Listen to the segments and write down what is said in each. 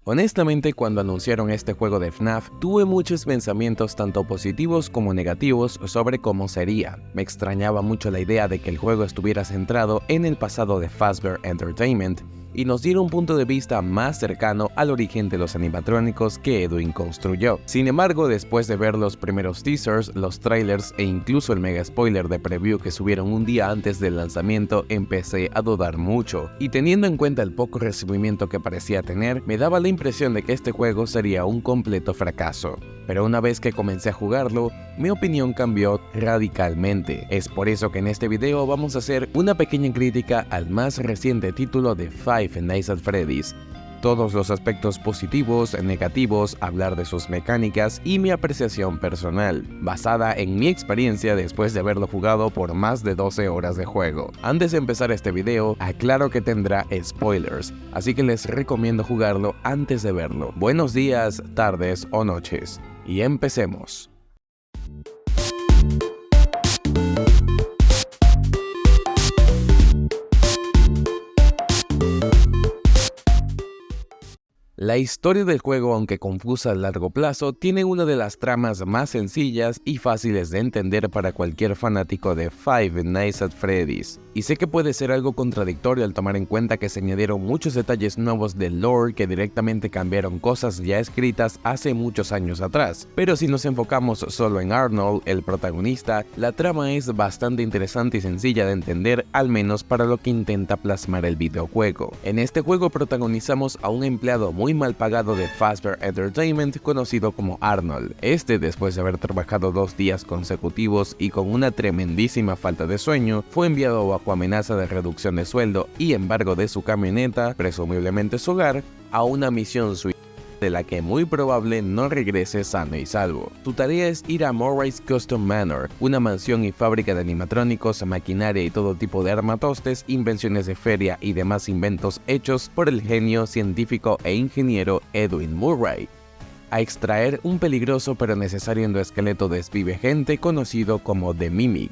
Honestamente, cuando anunciaron este juego de FNAF, tuve muchos pensamientos tanto positivos como negativos sobre cómo sería. Me extrañaba mucho la idea de que el juego estuviera centrado en el pasado de Fazbear Entertainment y nos diera un punto de vista más cercano al origen de los animatrónicos que Edwin construyó. Sin embargo, después de ver los primeros teasers, los trailers e incluso el mega spoiler de preview que subieron un día antes del lanzamiento, empecé a dudar mucho. Y teniendo en cuenta el poco recibimiento que parecía tener, me daba la impresión de que este juego sería un completo fracaso. Pero una vez que comencé a jugarlo, mi opinión cambió radicalmente. Es por eso que en este video vamos a hacer una pequeña crítica al más reciente título de Five Nights at Freddy's. Todos los aspectos positivos, negativos, hablar de sus mecánicas y mi apreciación personal, basada en mi experiencia después de haberlo jugado por más de 12 horas de juego. Antes de empezar este video, aclaro que tendrá spoilers, así que les recomiendo jugarlo antes de verlo. Buenos días, tardes o noches. Y empecemos. La historia del juego, aunque confusa a largo plazo, tiene una de las tramas más sencillas y fáciles de entender para cualquier fanático de Five Nights at Freddy's. Y sé que puede ser algo contradictorio al tomar en cuenta que se añadieron muchos detalles nuevos del lore que directamente cambiaron cosas ya escritas hace muchos años atrás. Pero si nos enfocamos solo en Arnold, el protagonista, la trama es bastante interesante y sencilla de entender, al menos para lo que intenta plasmar el videojuego. En este juego protagonizamos a un empleado muy mal pagado de Fazbear Entertainment conocido como Arnold. Después de haber trabajado 2 días consecutivos y con una tremendísima falta de sueño, fue enviado bajo amenaza de reducción de sueldo y embargo de su camioneta, presumiblemente su hogar, a una misión suicida de la que muy probable no regrese sano y salvo. Su tarea es ir a Murray's Custom Manor, una mansión y fábrica de animatrónicos, maquinaria y todo tipo de armatostes, invenciones de feria y demás inventos hechos por el genio científico e ingeniero Edwin Murray, a extraer un peligroso pero necesario endoesqueleto desvivegente conocido como The Mimic.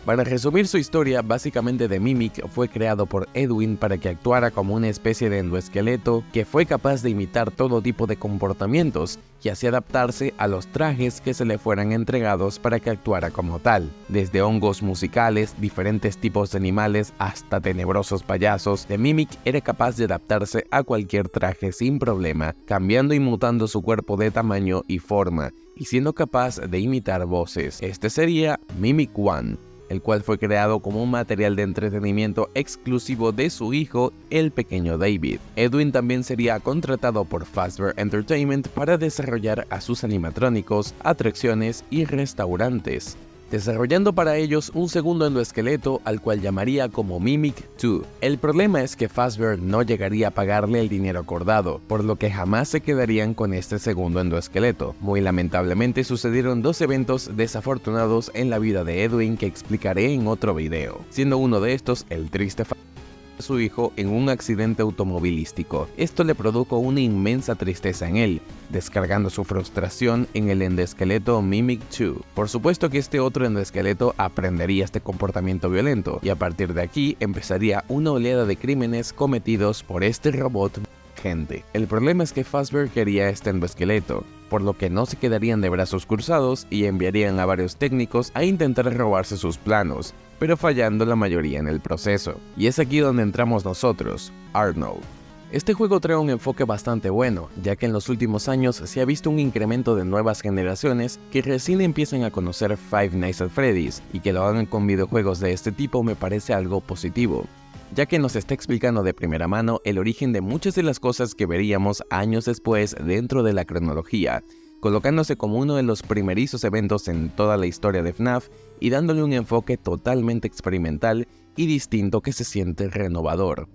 Para resumir su historia, básicamente The Mimic fue creado por Edwin para que actuara como una especie de endoesqueleto que fue capaz de imitar todo tipo de comportamientos y así adaptarse a los trajes que se le fueran entregados para que actuara como tal. Desde hongos musicales, diferentes tipos de animales hasta tenebrosos payasos, The Mimic era capaz de adaptarse a cualquier traje sin problema, cambiando y mutando su cuerpo de tamaño y forma, y siendo capaz de imitar voces. Este sería Mimic One, el cual fue creado como un material de entretenimiento exclusivo de su hijo, el pequeño David. Edwin también sería contratado por Fazbear Entertainment para desarrollar a sus animatrónicos, atracciones y restaurantes, desarrollando para ellos un segundo endoesqueleto al cual llamaría como Mimic 2. El problema es que Fazbear no llegaría a pagarle el dinero acordado, por lo que jamás se quedarían con este segundo endoesqueleto. Muy lamentablemente sucedieron 2 eventos desafortunados en la vida de Edwin que explicaré en otro video, siendo uno de estos el triste a su hijo en un accidente automovilístico. Esto le produjo una inmensa tristeza en él, descargando su frustración en el endoesqueleto Mimic 2. Por supuesto que este otro endoesqueleto aprendería este comportamiento violento, y a partir de aquí empezaría una oleada de crímenes cometidos por este robot gente. El problema es que Fazbear quería este endoesqueleto, por lo que no se quedarían de brazos cruzados y enviarían a varios técnicos a intentar robarse sus planos, pero fallando la mayoría en el proceso. Y es aquí donde entramos nosotros, Arnold. Este juego trae un enfoque bastante bueno, ya que en los últimos años se ha visto un incremento de nuevas generaciones que recién empiezan a conocer Five Nights at Freddy's, y que lo hagan con videojuegos de este tipo me parece algo positivo, ya que nos está explicando de primera mano el origen de muchas de las cosas que veríamos años después dentro de la cronología, colocándose como uno de los primerizos eventos en toda la historia de FNAF y dándole un enfoque totalmente experimental y distinto que se siente renovador.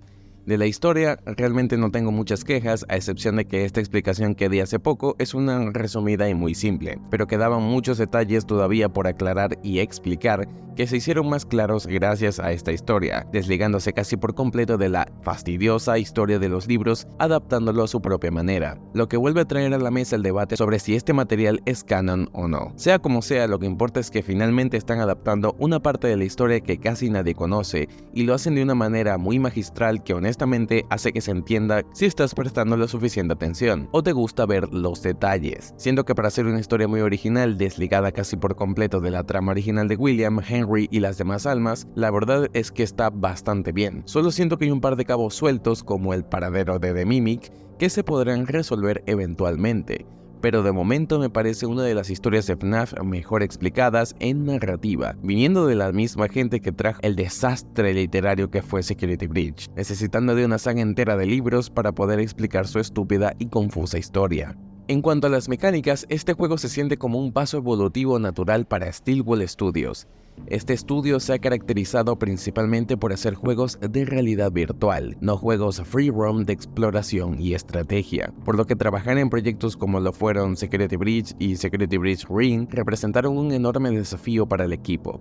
De la historia realmente no tengo muchas quejas, a excepción de que esta explicación que di hace poco es una resumida y muy simple, pero quedaban muchos detalles todavía por aclarar y explicar que se hicieron más claros gracias a esta historia, desligándose casi por completo de la fastidiosa historia de los libros, adaptándolo a su propia manera, lo que vuelve a traer a la mesa el debate sobre si este material es canon o no. Sea como sea, lo que importa es que finalmente están adaptando una parte de la historia que casi nadie conoce, y lo hacen de una manera muy magistral que honestamente hace que se entienda si estás prestando la suficiente atención o te gusta ver los detalles, siendo que para hacer una historia muy original, desligada casi por completo de la trama original de William, Henry y las demás almas, la verdad es que está bastante bien. Solo siento que hay un par de cabos sueltos, como el paradero de The Mimic, que se podrán resolver eventualmente, pero de momento me parece una de las historias de FNAF mejor explicadas en narrativa, viniendo de la misma gente que trajo el desastre literario que fue Security Breach, necesitando de una saga entera de libros para poder explicar su estúpida y confusa historia. En cuanto a las mecánicas, este juego se siente como un paso evolutivo natural para Stillwell Studios. Este estudio se ha caracterizado principalmente por hacer juegos de realidad virtual, no juegos free roam de exploración y estrategia, por lo que trabajar en proyectos como lo fueron Security Breach y Security Breach Ring representaron un enorme desafío para el equipo.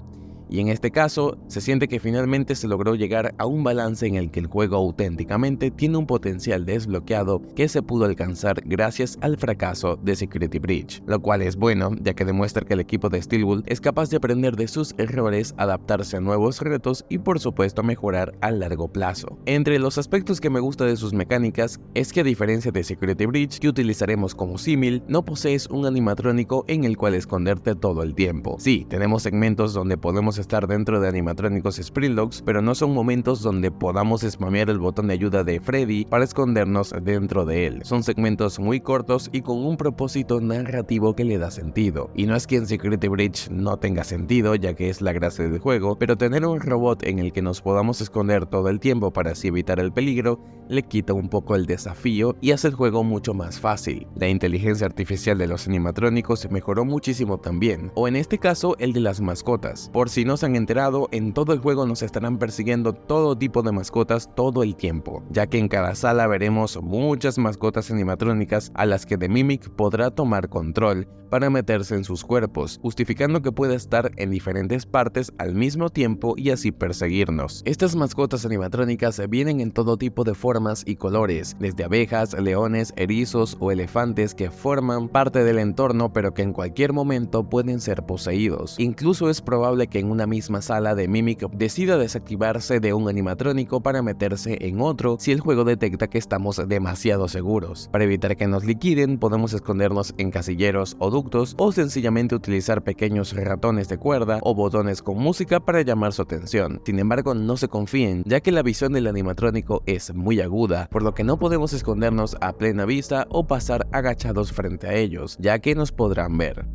Y en este caso, se siente que finalmente se logró llegar a un balance en el que el juego auténticamente tiene un potencial desbloqueado que se pudo alcanzar gracias al fracaso de Security Breach, lo cual es bueno, ya que demuestra que el equipo de Stillwell es capaz de aprender de sus errores, adaptarse a nuevos retos y por supuesto mejorar a largo plazo. Entre los aspectos que me gusta de sus mecánicas es que a diferencia de Security Breach, que utilizaremos como símil, no posees un animatrónico en el cual esconderte todo el tiempo. Sí, tenemos segmentos donde podemos estar dentro de animatrónicos Springlogs, pero no son momentos donde podamos spamear el botón de ayuda de Freddy para escondernos dentro de él. Son segmentos muy cortos y con un propósito narrativo que le da sentido. Y no es que en Security Breach no tenga sentido, ya que es la gracia del juego, pero tener un robot en el que nos podamos esconder todo el tiempo para así evitar el peligro, le quita un poco el desafío y hace el juego mucho más fácil. La inteligencia artificial de los animatrónicos mejoró muchísimo también, o en este caso el de las mascotas. Por si no se han enterado, en todo el juego nos estarán persiguiendo todo tipo de mascotas todo el tiempo, ya que en cada sala veremos muchas mascotas animatrónicas a las que The Mimic podrá tomar control para meterse en sus cuerpos, justificando que pueda estar en diferentes partes al mismo tiempo y así perseguirnos. Estas mascotas animatrónicas vienen en todo tipo de formas y colores, desde abejas, leones, erizos o elefantes que forman parte del entorno pero que en cualquier momento pueden ser poseídos. Incluso es probable que en una misma sala de Mimic decida desactivarse de un animatrónico para meterse en otro si el juego detecta que estamos demasiado seguros. Para evitar que nos liquiden, podemos escondernos en casilleros o ductos o sencillamente utilizar pequeños ratones de cuerda o botones con música para llamar su atención. Sin embargo, no se confíen, ya que la visión del animatrónico es muy aguda, por lo que no podemos escondernos a plena vista o pasar agachados frente a ellos, ya que nos podrán ver.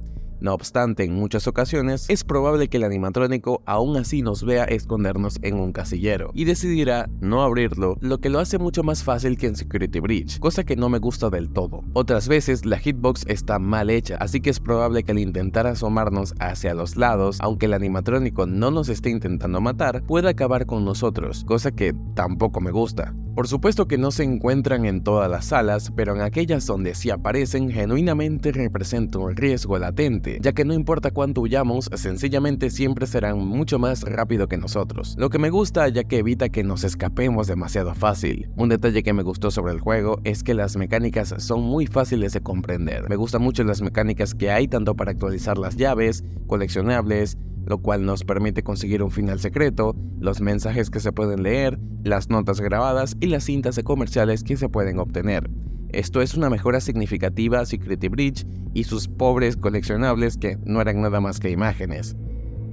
No obstante, en muchas ocasiones es probable que el animatrónico aún así nos vea escondernos en un casillero y decidirá no abrirlo, lo que lo hace mucho más fácil que en Security Breach, cosa que no me gusta del todo. Otras veces la hitbox está mal hecha, así que es probable que al intentar asomarnos hacia los lados, aunque el animatrónico no nos esté intentando matar, pueda acabar con nosotros, cosa que tampoco me gusta. Por supuesto que no se encuentran en todas las salas, pero en aquellas donde sí aparecen, genuinamente representa un riesgo latente, ya que no importa cuánto huyamos, sencillamente siempre serán mucho más rápido que nosotros. Lo que me gusta, ya que evita que nos escapemos demasiado fácil. Un detalle que me gustó sobre el juego es que las mecánicas son muy fáciles de comprender. Me gustan mucho las mecánicas que hay tanto para actualizar las llaves, coleccionables, lo cual nos permite conseguir un final secreto, los mensajes que se pueden leer, las notas grabadas y las cintas de comerciales que se pueden obtener. Esto es una mejora significativa a Security Breach y sus pobres coleccionables que no eran nada más que imágenes.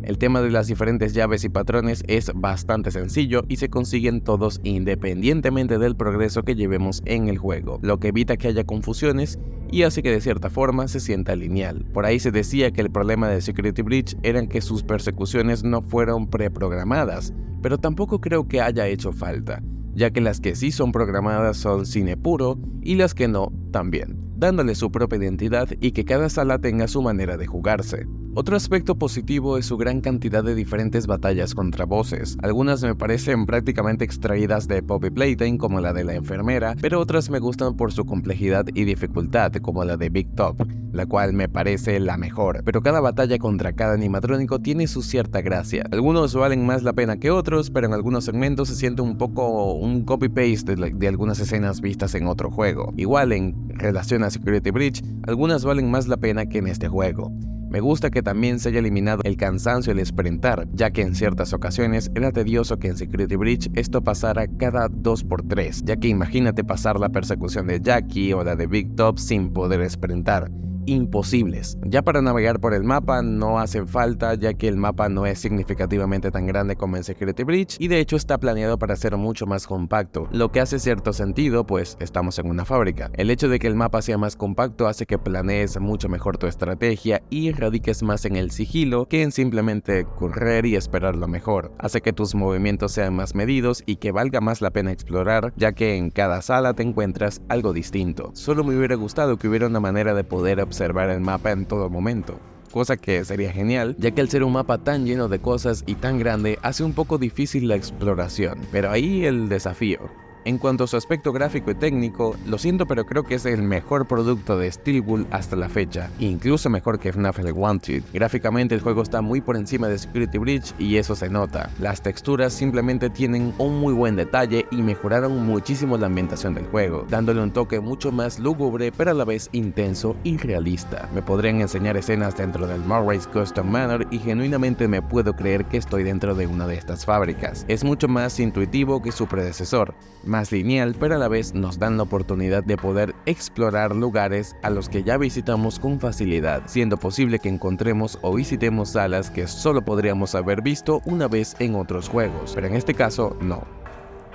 El tema de las diferentes llaves y patrones es bastante sencillo y se consiguen todos independientemente del progreso que llevemos en el juego, lo que evita que haya confusiones y hace que de cierta forma se sienta lineal. Por ahí se decía que el problema de Security Breach era que sus persecuciones no fueron preprogramadas, pero tampoco creo que haya hecho falta, ya que las que sí son programadas son cine puro y las que no también, dándole su propia identidad y que cada sala tenga su manera de jugarse. Otro aspecto positivo es su gran cantidad de diferentes batallas contra bosses. Algunas me parecen prácticamente extraídas de Poppy Playtime, como la de la enfermera, pero otras me gustan por su complejidad y dificultad, como la de Big Top, la cual me parece la mejor. Pero cada batalla contra cada animatrónico tiene su cierta gracia. Algunos valen más la pena que otros, pero en algunos segmentos se siente un poco un copy-paste de algunas escenas vistas en otro juego. Igual en relación a Security Breach, algunas valen más la pena que en este juego. Me gusta que también se haya eliminado el cansancio al sprintar, ya que en ciertas ocasiones era tedioso que en Security Breach esto pasara cada 2×3, ya que imagínate pasar la persecución de Jackie o la de Big Top sin poder sprintar. Imposibles. Ya para navegar por el mapa no hacen falta, ya que el mapa no es significativamente tan grande como en Security Breach y de hecho está planeado para ser mucho más compacto, lo que hace cierto sentido pues estamos en una fábrica. El hecho de que el mapa sea más compacto hace que planees mucho mejor tu estrategia y radiques más en el sigilo que en simplemente correr y esperar lo mejor. Hace que tus movimientos sean más medidos y que valga más la pena explorar, ya que en cada sala te encuentras algo distinto. Solo me hubiera gustado que hubiera una manera de poder observar el mapa en todo momento, cosa que sería genial, ya que al ser un mapa tan lleno de cosas y tan grande hace un poco difícil la exploración, pero ahí el desafío. En cuanto a su aspecto gráfico y técnico, lo siento pero creo que es el mejor producto de Steelwood hasta la fecha, incluso mejor que FNAF The Wanted. Gráficamente el juego está muy por encima de Security Breach y eso se nota. Las texturas simplemente tienen un muy buen detalle y mejoraron muchísimo la ambientación del juego, dándole un toque mucho más lúgubre pero a la vez intenso y realista. Me podrían enseñar escenas dentro del Murray's Custom Manor y genuinamente me puedo creer que estoy dentro de una de estas fábricas. Es mucho más intuitivo que su predecesor, más lineal, pero a la vez nos dan la oportunidad de poder explorar lugares a los que ya visitamos con facilidad, siendo posible que encontremos o visitemos salas que solo podríamos haber visto una vez en otros juegos, pero en este caso no.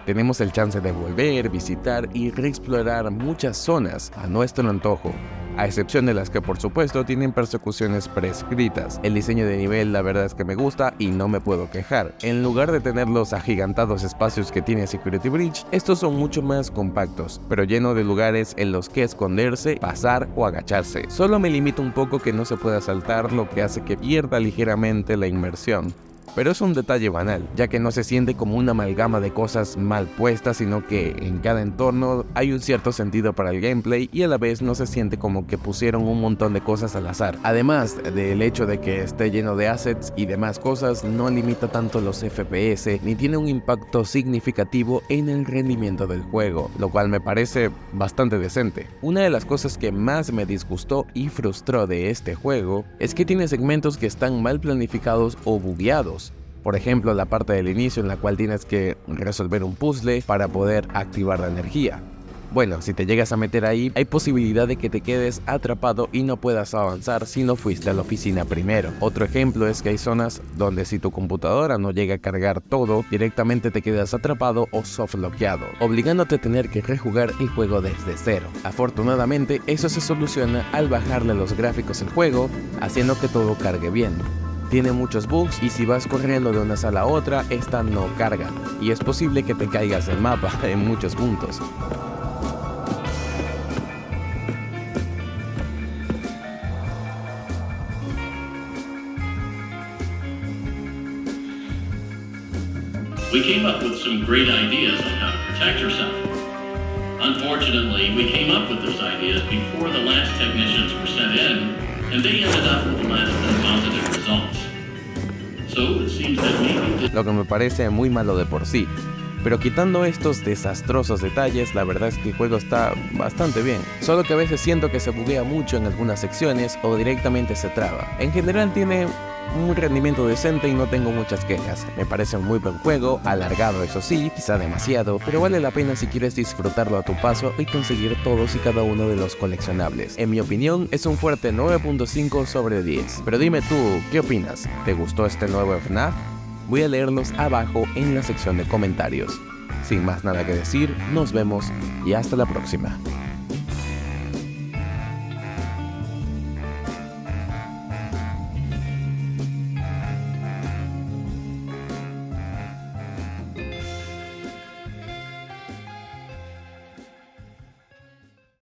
Tenemos el chance de volver, visitar y reexplorar muchas zonas a nuestro antojo, a excepción de las que por supuesto tienen persecuciones prescritas. El diseño de nivel la verdad es que me gusta y no me puedo quejar. En lugar de tener los agigantados espacios que tiene Security Breach, estos son mucho más compactos, pero lleno de lugares en los que esconderse, pasar o agacharse. Solo me limita un poco que no se pueda saltar, lo que hace que pierda ligeramente la inmersión. Pero es un detalle banal, ya que no se siente como una amalgama de cosas mal puestas, sino que en cada entorno hay un cierto sentido para el gameplay y a la vez no se siente como que pusieron un montón de cosas al azar. Además del hecho de que esté lleno de assets y demás cosas, no limita tanto los FPS ni tiene un impacto significativo en el rendimiento del juego, lo cual me parece bastante decente. Una de las cosas que más me disgustó y frustró de este juego es que tiene segmentos que están mal planificados o bugueados. Por ejemplo, la parte del inicio en la cual tienes que resolver un puzzle para poder activar la energía. Bueno, si te llegas a meter ahí, hay posibilidad de que te quedes atrapado y no puedas avanzar si no fuiste a la oficina primero. Otro ejemplo es que hay zonas donde si tu computadora no llega a cargar todo, directamente te quedas atrapado o softloqueado, obligándote a tener que rejugar el juego desde cero. Afortunadamente, eso se soluciona al bajarle los gráficos al juego, haciendo que todo cargue bien. Tiene muchos bugs y si vas corriendo de una sala a otra, esta no carga, y es posible que te caigas del mapa en muchos puntos. We came up with some great ideas on how to protect yourself. Unfortunately, we came up with those ideas before the last technicians were sent in, and they ended up with less than positive results. So it seems that maybe... Lo que me parece muy malo de por sí. Pero quitando estos desastrosos detalles, la verdad es que el juego está bastante bien. Solo que a veces siento que se buguea mucho en algunas secciones o directamente se traba. En general tiene un rendimiento decente y no tengo muchas quejas. Me parece un muy buen juego, alargado eso sí, quizá demasiado, pero vale la pena si quieres disfrutarlo a tu paso y conseguir todos y cada uno de los coleccionables. En mi opinión es un fuerte 9.5 sobre 10. Pero dime tú, ¿qué opinas? ¿Te gustó este nuevo FNAF? Voy a leerlos abajo en la sección de comentarios. Sin más nada que decir, nos vemos y hasta la próxima.